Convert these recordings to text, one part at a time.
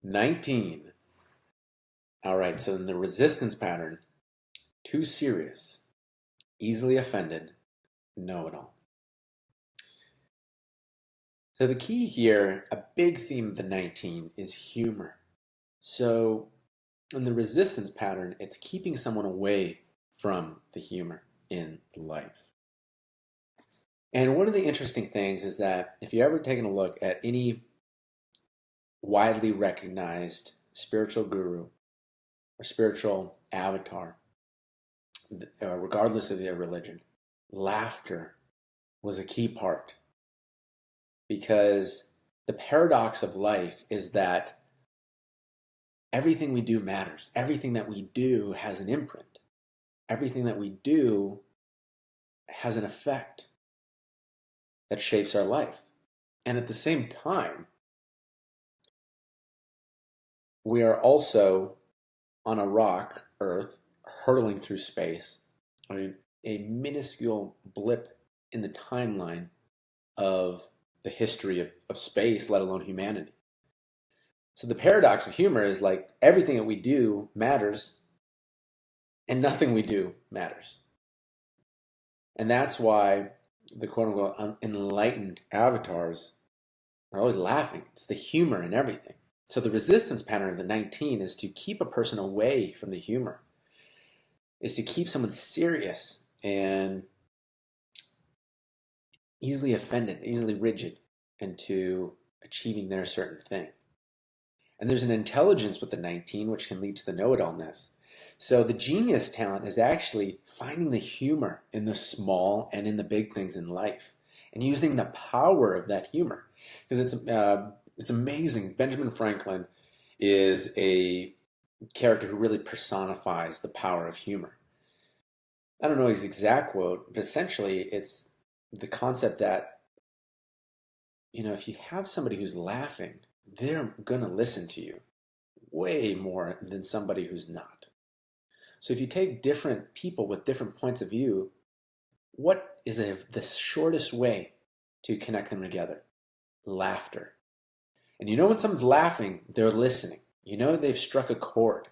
19. All right, so in the resistance pattern, too serious, easily offended, know-it-all. So the key here, a big theme of the 19 is humor. So in the resistance pattern, it's keeping someone away from the humor in life. And one of the interesting things is that if you've ever taken a look at any widely recognized spiritual guru or spiritual avatar, regardless of their religion, laughter was a key part. Because the paradox of life is that everything we do matters. Everything that we do has an imprint. Everything that we do has an effect that shapes our life. And at the same time, we are also on a rock, Earth, hurtling through space. I mean, a minuscule blip in the timeline of the history of space, let alone humanity. So the paradox of humor is like everything that we do matters and nothing we do matters. And that's why the quote-unquote enlightened avatars are always laughing. It's the humor in everything. So the resistance pattern of the 19 is to keep a person away from the humor, is to keep someone serious and easily offended, easily rigid into achieving their certain thing. And there's an intelligence with the 19 which can lead to the know-it-allness. So the genius talent is actually finding the humor in the small and in the big things in life and using the power of that humor. Because it's amazing. Benjamin Franklin is a character who really personifies the power of humor. I don't know his exact quote, but essentially it's the concept that, if you have somebody who's laughing, they're going to listen to you way more than somebody who's not. So if you take different people with different points of view, what is the shortest way to connect them together? Laughter. And when someone's laughing, they're listening. They've struck a chord.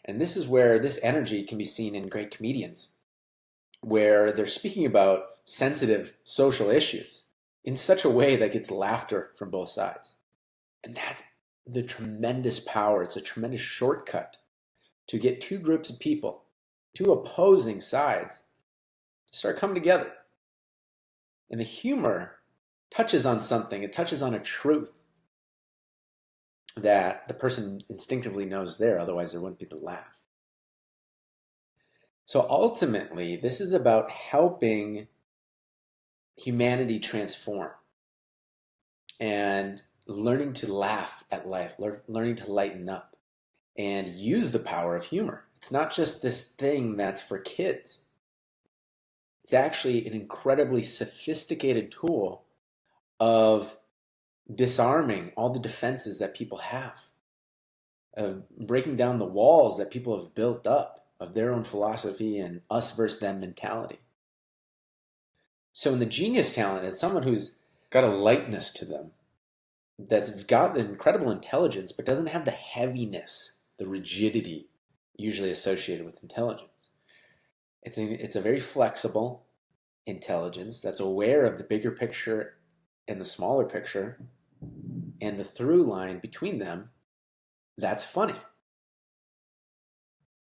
And this is where this energy can be seen in great comedians, where they're speaking about sensitive social issues in such a way that gets laughter from both sides. And that's the tremendous power. It's a tremendous shortcut to get two groups of people, two opposing sides, to start coming together. And the humor touches on something. It touches on a truth that the person instinctively knows there, otherwise there wouldn't be the laugh. So ultimately, this is about helping humanity transform and learning to laugh at life, learning to lighten up and use the power of humor. It's not just this thing that's for kids. It's actually an incredibly sophisticated tool of disarming all the defenses that people have, of breaking down the walls that people have built up of their own philosophy and us versus them mentality. So in the genius talent, it's someone who's got a lightness to them, that's got the incredible intelligence, but doesn't have the heaviness, the rigidity usually associated with intelligence. It's a very flexible intelligence that's aware of the bigger picture and the smaller picture, and the through line between them, that's funny.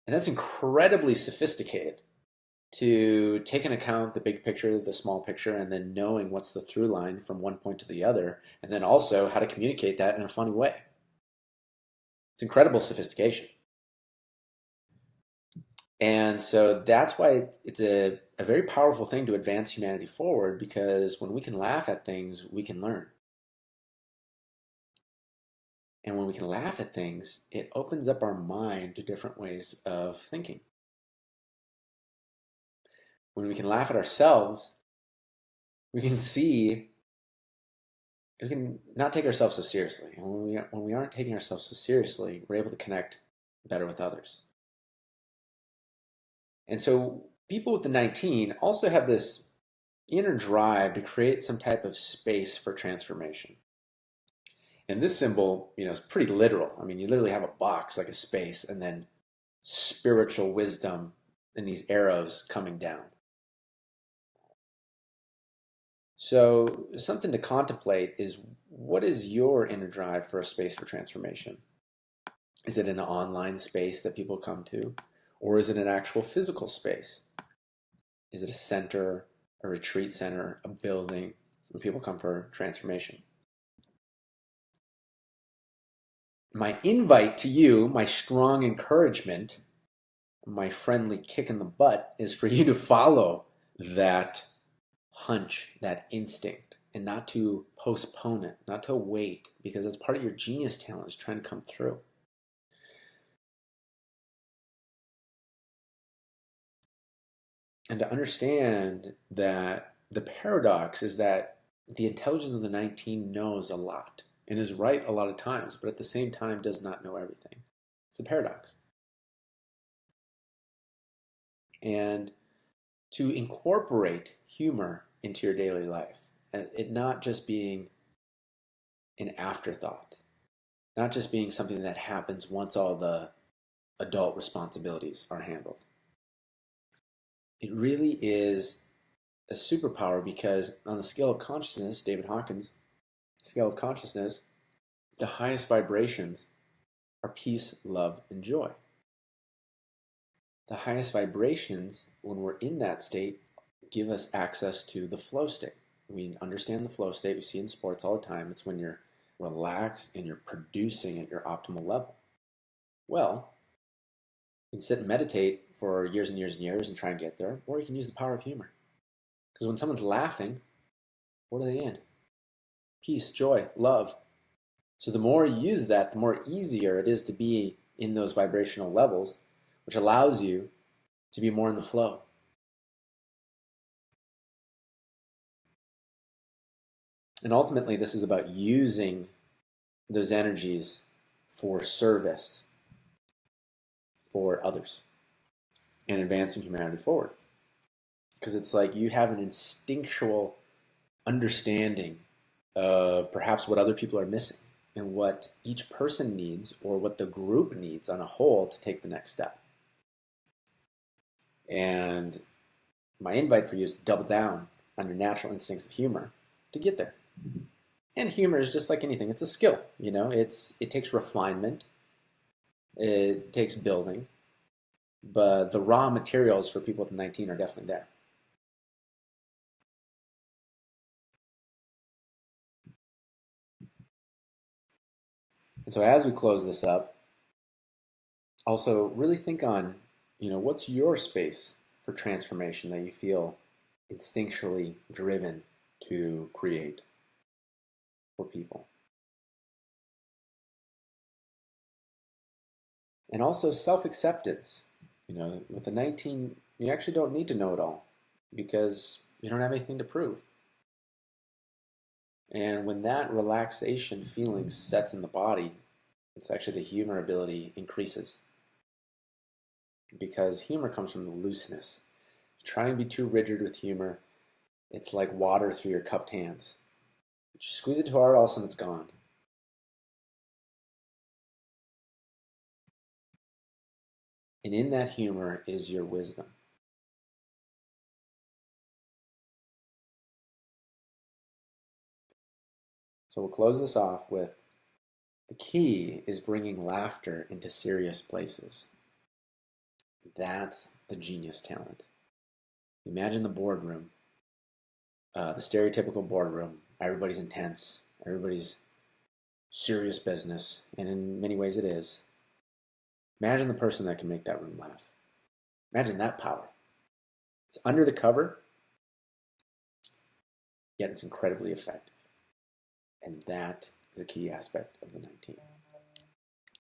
And that's incredibly sophisticated to take into account the big picture, the small picture, and then knowing what's the through line from one point to the other, and then also how to communicate that in a funny way. It's incredible sophistication. And so that's why it's a very powerful thing to advance humanity forward, because when we can laugh at things, we can learn. And when we can laugh at things, it opens up our mind to different ways of thinking. When we can laugh at ourselves, we can not take ourselves so seriously. And when we aren't taking ourselves so seriously, we're able to connect better with others. And so people with the 19 also have this inner drive to create some type of space for transformation. And this symbol, is pretty literal. I mean, you literally have a box, like a space, and then spiritual wisdom and these arrows coming down. So something to contemplate is, what is your inner drive for a space for transformation? Is it an online space that people come to? Or is it an actual physical space? Is it a center, a retreat center, a building where people come for transformation? My invite to you, my strong encouragement, my friendly kick in the butt, is for you to follow that hunch, that instinct, and not to postpone it, not to wait, because it's part of your genius talent is trying to come through. And to understand that the paradox is that the intelligence of the 19 knows a lot and is right a lot of times, but at the same time does not know everything. It's the paradox. And to incorporate humor into your daily life, and it not just being an afterthought, not just being something that happens once all the adult responsibilities are handled. It really is a superpower, because on the scale of consciousness, David Hawkins' scale of consciousness, the highest vibrations are peace, love, and joy. The highest vibrations, when we're in that state, give us access to the flow state. We understand the flow state. We see in sports all the time. It's when you're relaxed and you're producing at your optimal level. Well, you can sit and meditate for years and years and years and try and get there, or you can use the power of humor. Because when someone's laughing, what are they in? Peace, joy, love. So the more you use that, the more easier it is to be in those vibrational levels, which allows you to be more in the flow. And ultimately, this is about using those energies for service for others and advancing humanity forward. Because it's like you have an instinctual understanding of perhaps what other people are missing and what each person needs, or what the group needs on a whole, to take the next step. And my invite for you is to double down on your natural instincts of humor to get there. And humor is just like anything. It's a skill, it takes refinement. It takes building. But the raw materials for people with 19 are definitely there. And so as we close this up, also really think on, what's your space for transformation that you feel instinctually driven to create for people. And also self-acceptance. With the 19, you actually don't need to know it all, because you don't have anything to prove. And when that relaxation feeling sets in the body, it's actually the humor ability increases. Because humor comes from the looseness. Try and be too rigid with humor. It's like water through your cupped hands. You squeeze it too hard, all of a sudden it's gone. And in that humor is your wisdom. So we'll close this off with, the key is bringing laughter into serious places. That's the genius talent. Imagine the boardroom, the stereotypical boardroom. Everybody's intense. Everybody's serious business. And in many ways it is. Imagine the person that can make that room laugh. Imagine that power. It's under the cover, yet it's incredibly effective. And that is a key aspect of the 19.